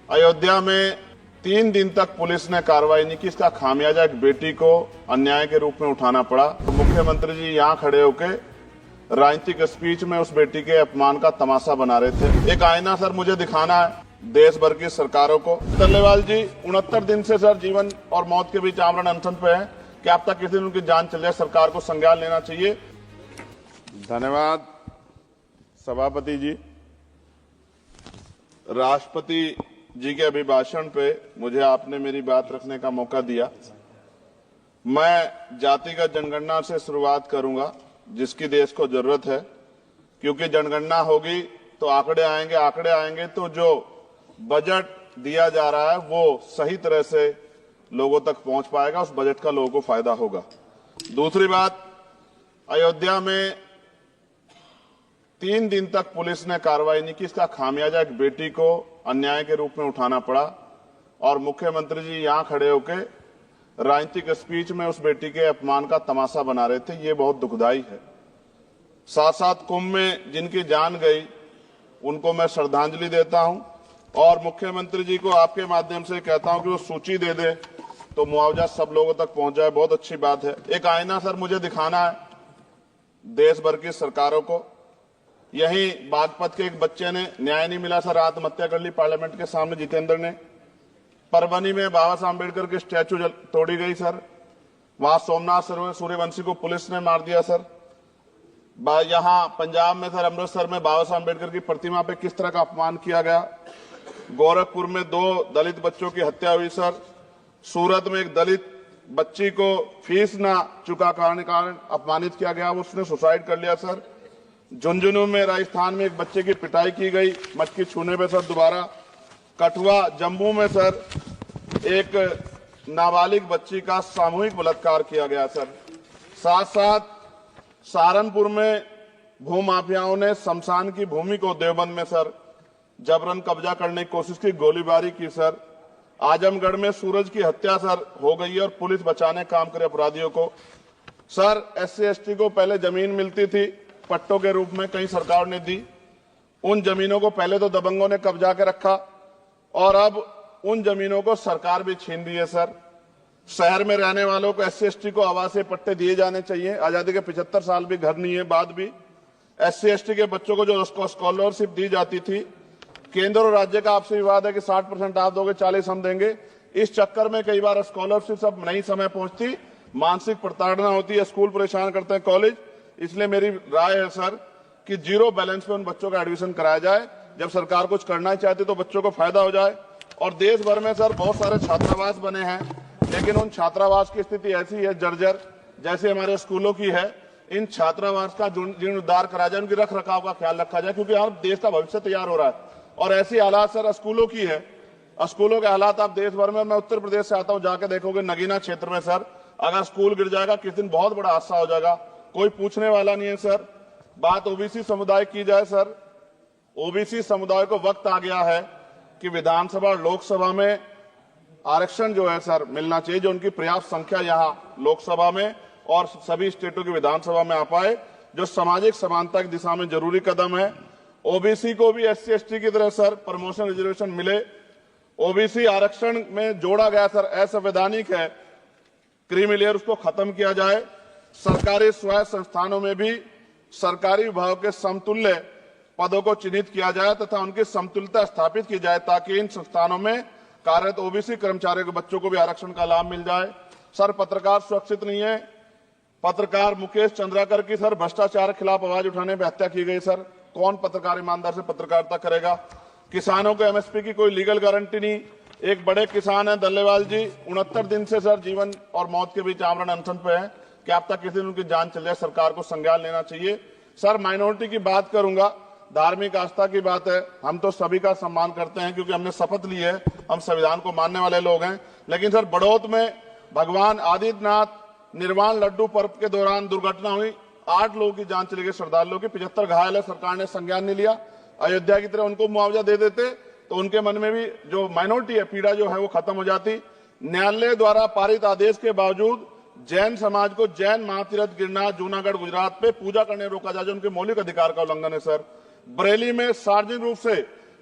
अयोध्या में 3 दिन तक पुलिस ने कार्रवाई नहीं की। इसका खामियाजा एक बेटी को अन्याय के रूप में उठाना पड़ा। तो मुख्यमंत्री जी यहाँ खड़े होकर राजनीतिक स्पीच में उस बेटी के अपमान का तमाशा बना रहे थे। एक आईना सर मुझे दिखाना है देश भर की सरकारों को। डल्लेवाल जी 69 दिन से सर जीवन और मौत के बीच आमरण अनशन पे हैं कि अब तक किसी दिन उनकी जान चल जाए। सरकार को संज्ञान लेना चाहिए। धन्यवाद सभापति जी। राष्ट्रपति जी के अभिभाषण पे मुझे आपने मेरी बात रखने का मौका दिया। मैं जातिगत जनगणना से शुरुआत करूंगा जिसकी देश को जरूरत है, क्योंकि जनगणना होगी तो आंकड़े आएंगे तो जो बजट दिया जा रहा है वो सही तरह से लोगों तक पहुंच पाएगा, उस बजट का लोगों को फायदा होगा। दूसरी बात, अयोध्या में 3 दिन तक पुलिस ने कार्रवाई नहीं की। इसका खामियाजा एक बेटी को अन्याय के रूप में उठाना पड़ा और मुख्यमंत्री जी यहां खड़े होकर राजनीतिक स्पीच में उस बेटी के अपमान का तमाशा बना रहे थे। ये बहुत दुखदाई है। साथ साथ कुंभ में जिनकी जान गई उनको मैं श्रद्धांजलि देता हूं और मुख्यमंत्री जी को आपके माध्यम से कहता हूं कि वो सूची दे दे तो मुआवजा सब लोगों तक पहुंच जाए। बहुत अच्छी बात है। एक आईना सर मुझे दिखाना है देश भर की सरकारों को। यही बागपत के एक बच्चे ने न्याय नहीं मिला सर, आत्महत्या कर ली पार्लियामेंट के सामने जितेंद्र ने। परभनी में बाबा साहब अम्बेडकर की स्टैचू तोड़ी गई सर, वहां सोमनाथ सूर्यवंशी को पुलिस ने मार दिया सर। यहां पंजाब में सर अमृतसर में बाबा साहब अम्बेडकर की प्रतिमा पे किस तरह का अपमान किया गया। गोरखपुर में 2 दलित बच्चों की हत्या हुई सर। सूरत में एक दलित बच्ची को फीस ना चुका कारण अपमानित किया गया, उसने सुसाइड कर लिया सर। झुंझुनू में राजस्थान में एक बच्चे की पिटाई की गई मटकी छूने पे सर दोबारा। कठुआ जम्मू में सर एक नाबालिग बच्ची का सामूहिक बलात्कार किया गया सर। साथ साथ सहारनपुर में भूमाफियाओं ने शमशान की भूमि को देवबंद में सर जबरन कब्जा करने की कोशिश की, गोलीबारी की सर। आजमगढ़ में सूरज की हत्या सर हो गई है और पुलिस बचाने काम करे अपराधियों को। सर SC/ST को पहले जमीन मिलती थी पट्टों के रूप में, कहीं सरकार ने दी। उन जमीनों को पहले तो दबंगों ने कब्जा के रखा और अब उन जमीनों को सरकार भी छीन रही है सर। शहर में रहने वालों को SC/ST को आवासीय पट्टे दिए जाने चाहिए। आजादी के 75 साल भी घर नहीं है, बाद भी SC/ST के बच्चों को जो स्कॉलरशिप दी जाती थी, केंद्र और राज्य का आपसी विवाद है कि 60% आप दोगे 40 हम देंगे। इस चक्कर में कई बार स्कॉलरशिप सब नहीं समय पहुंचती, मानसिक प्रताड़ना होती है, स्कूल परेशान करते हैं, कॉलेज। इसलिए मेरी राय है सर कि 0 बैलेंस पे उन बच्चों का एडमिशन कराया जाए। जब सरकार कुछ करना ही चाहती तो बच्चों को फायदा हो जाए। और देश भर में सर बहुत सारे छात्रावास बने हैं, लेकिन उन छात्रावास की स्थिति ऐसी है जर्जर जैसे हमारे स्कूलों की है। इन छात्रावास का जीर्णोद्धार कराया जाए, उनकी रख रखाव का ख्याल रखा जाए, क्योंकि यहाँ देश का भविष्य तैयार हो रहा है। और ऐसी हालात सर स्कूलों की है। स्कूलों के हालात आप देश भर में, मैं उत्तर प्रदेश से आता हूँ, जाके देखोगे नगीना क्षेत्र में सर अगर स्कूल गिर जाएगा किस दिन बहुत बड़ा हादसा हो जाएगा, कोई पूछने वाला नहीं है सर। बात OBC समुदाय की जाए सर, OBC समुदाय को वक्त आ गया है कि विधानसभा और लोकसभा में आरक्षण जो है सर मिलना चाहिए, जो उनकी पर्याप्त संख्या यहाँ लोकसभा में और सभी स्टेटों की विधानसभा में आ पाए, जो सामाजिक समानता की दिशा में जरूरी कदम है। OBC को भी SC/ST की तरह सर प्रमोशन रिजर्वेशन मिले। OBC आरक्षण में जोड़ा गया सर असंवैधानिक है, क्रीमी लेयर उसको खत्म किया जाए। सरकारी स्वायत्त संस्थानों में भी सरकारी विभागों के समतुल्य पदों को चिन्हित किया जाए तथा उनकी समतुल्यता स्थापित की जाए, ताकि इन संस्थानों में कार्यरत OBC कर्मचारियों के बच्चों को भी आरक्षण का लाभ मिल जाए। सर पत्रकार सुरक्षित नहीं है। पत्रकार मुकेश चंद्राकर की सर भ्रष्टाचार के खिलाफ आवाज उठाने पर हत्या की गई सर। कौन पत्रकार ईमानदार से पत्रकारिता करेगा। किसानों को MSP की कोई लीगल गारंटी नहीं। एक बड़े किसान है दल्लेवाल जी 69 दिन से सर जीवन और मौत के बीच आमरण अनशन पे है कि अब तक किसी दिन उनकी जान चल जाए। सरकार को संज्ञान लेना चाहिए। सर माइनॉरिटी की बात करूंगा, धार्मिक आस्था की बात है, हम तो सभी का सम्मान करते हैं क्योंकि हमने शपथ ली है, हम संविधान को मानने वाले लोग हैं। लेकिन सर बड़ौत में भगवान आदित्यनाथ निर्वाण लड्डू पर्व के दौरान दुर्घटना हुई, 8 लोगों की जान चली गई, श्रद्धालुओं की 75 घायल है। सरकार ने संज्ञान नहीं लिया। अयोध्या की तरह उनको मुआवजा दे देते तो उनके मन में भी जो माइनॉरिटी है पीड़ा जो है वो खत्म हो जाती। न्यायालय द्वारा पारित आदेश के बावजूद जैन समाज को जैन महातीर्थ गिरनार जूनागढ़ गुजरात पे पूजा करने रोका जाए, जो उनके मौलिक अधिकार का उल्लंघन है सर। बरेली में सार्वजनिक रूप से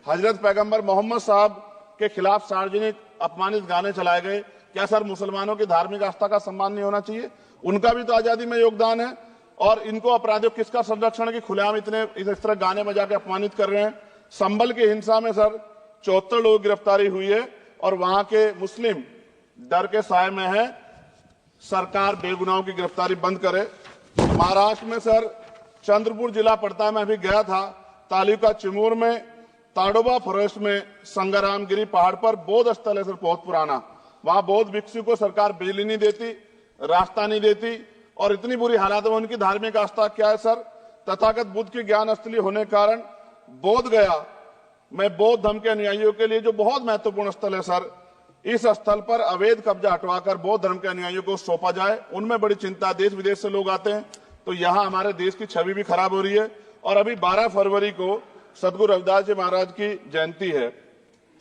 हजरत पैगंबर मोहम्मद साहब के खिलाफ सार्वजनिक अपमानित गाने चलाए गए, क्या सर मुसलमानों की धार्मिक आस्था का सम्मान नहीं होना चाहिए? उनका भी तो आजादी में योगदान है। और इनको अपराधियों किसका संरक्षण की खुलेआम इस तरह गाने बजा के अपमानित कर रहे हैं? संभल की हिंसा में सर 74 लोगों की गिरफ्तारी हुई है और वहां के मुस्लिम डर के साए में है। सरकार बेगुनाहों की गिरफ्तारी बंद करे। महाराष्ट्र में सर चंद्रपुर जिला पड़ता है, मैं अभी गया था, तालुका चिमूर में ताडोबा फॉरेस्ट में संग्रामगिरी पहाड़ पर बौद्ध स्थल है सर, बहुत पुराना। वहां बौद्ध भिक्षु को सरकार बिजली नहीं देती, रास्ता नहीं देती और इतनी बुरी हालात में उनकी धार्मिक आस्था क्या है सर? तथागत बुद्ध की ज्ञान स्थली होने के कारण बोध गया में बौद्ध धर्म के अनुयायियों के लिए जो बहुत महत्वपूर्ण स्थल है सर, इस स्थल पर अवैध कब्जा हटवाकर बौद्ध धर्म के अनुयायियों को सौंपा जाए। उनमें बड़ी चिंता, देश विदेश से लोग आते हैं, तो यहाँ हमारे देश की छवि भी खराब हो रही है। और अभी 12 फरवरी को सदगुरु रविदास जी महाराज की जयंती है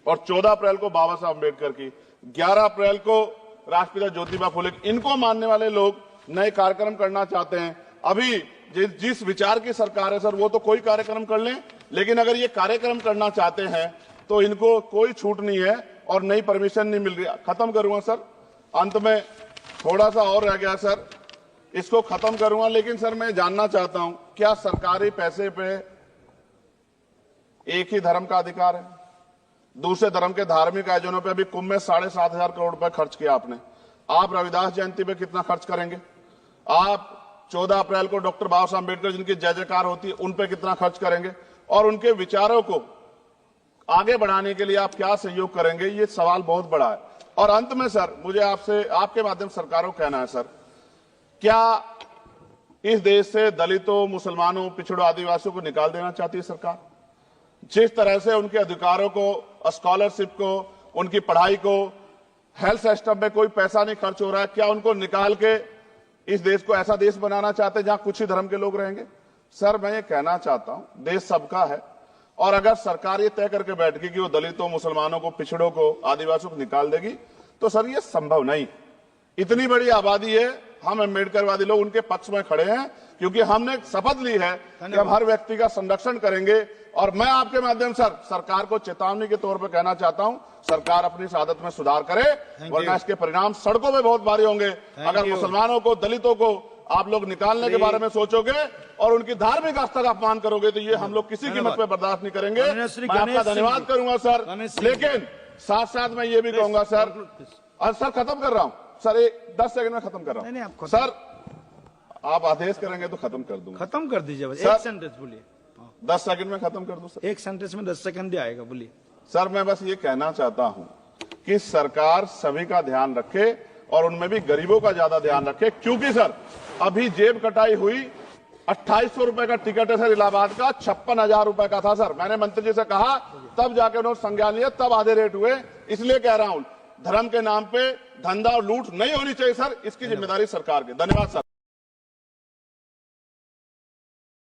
और 14 अप्रैल को बाबा साहब अम्बेडकर की, 11 अप्रैल को राष्ट्रपिता ज्योतिबा फुले। इनको मानने वाले लोग नए कार्यक्रम करना चाहते हैं। अभी जिस विचार की सरकार है सर, वो तो कोई कार्यक्रम कर लें, लेकिन अगर ये कार्यक्रम करना चाहते हैं तो इनको कोई छूट नहीं है और नई परमिशन नहीं मिल रही। खत्म करूंगा सर, अंत में थोड़ा सा और रह गया सर, इसको खत्म करूंगा। लेकिन सर मैं जानना चाहता हूं, क्या सरकारी पैसे पे एक ही धर्म का अधिकार है? दूसरे धर्म के धार्मिक आयोजनों पे अभी कुंभ में 7,500 करोड़ रुपए खर्च किया आपने। आप रविदास जयंती पे कितना खर्च करेंगे? आप 14 अप्रैल को डॉक्टर बाबा साहब अम्बेडकर जिनकी जय जयकार होती है, उन पे कितना खर्च करेंगे? और उनके विचारों को आगे बढ़ाने के लिए आप क्या सहयोग करेंगे? ये सवाल बहुत बड़ा है। और अंत में सर मुझे आपसे, आपके माध्यम से सरकारों को कहना है सर, क्या इस देश से दलितों, मुसलमानों, पिछड़ों, आदिवासियों को निकाल देना चाहती है सरकार? जिस तरह से उनके अधिकारों को, स्कॉलरशिप को, उनकी पढ़ाई को, हेल्थ सिस्टम में कोई पैसा नहीं खर्च हो रहा है, क्या उनको निकाल के इस देश को ऐसा देश बनाना चाहते हैं जहां कुछ ही धर्म के लोग रहेंगे? सर मैं ये कहना चाहता हूं, देश सबका है और अगर सरकार ये तय करके बैठ गई कि वो दलितों, मुसलमानों को, पिछड़ों को, आदिवासियों को निकाल देगी, तो सर ये संभव नहीं। इतनी बड़ी आबादी है, हम अम्बेडकरवादी लोग उनके पक्ष में खड़े हैं क्योंकि हमने शपथ ली है कि हम हर व्यक्ति का संरक्षण करेंगे। और मैं आपके माध्यम से सरकार को चेतावनी के तौर पर कहना चाहता हूं, सरकार अपनी इस आदत में सुधार करे, वरना इसके परिणाम सड़कों में बहुत भारी होंगे। अगर मुसलमानों को, दलितों को आप लोग निकालने के बारे में सोचोगे और उनकी धार्मिक आस्था का अपमान करोगे तो ये हम लोग किसी कीमत पे बर्दाश्त नहीं करेंगे। मैं आपका धन्यवाद करूंगा सर, लेकिन साथ साथ मैं ये भी कहूंगा सर, और सर खत्म कर रहा हूं सर, 10 सेकंड में खत्म कर रहा हूं सर, आप आदेश करेंगे तो खत्म कर दूंगा। खत्म कर दीजिए, एक सेंटेंस बोलिए। 10 सेकंड में खत्म कर दूं सर, एक सेंटेंस में 10 सेकंड आएगा, बोलिए सर। मैं बस ये कहना चाहता हूं कि सरकार सभी का ध्यान रखे और उनमें भी गरीबों का ज्यादा ध्यान रखे, क्योंकि सर अभी जेब कटाई हुई 2800 रुपए का टिकट है सर इलाहाबाद का, 56,000 रुपए का था सर। मैंने मंत्री जी से कहा, तब जाके उन्होंने संज्ञान लिया, तब आधे रेट हुए। इसलिए कह रहा हूं, धर्म के नाम पे धंधा और लूट नहीं होनी चाहिए सर, इसकी जिम्मेदारी सरकार की। धन्यवाद सर।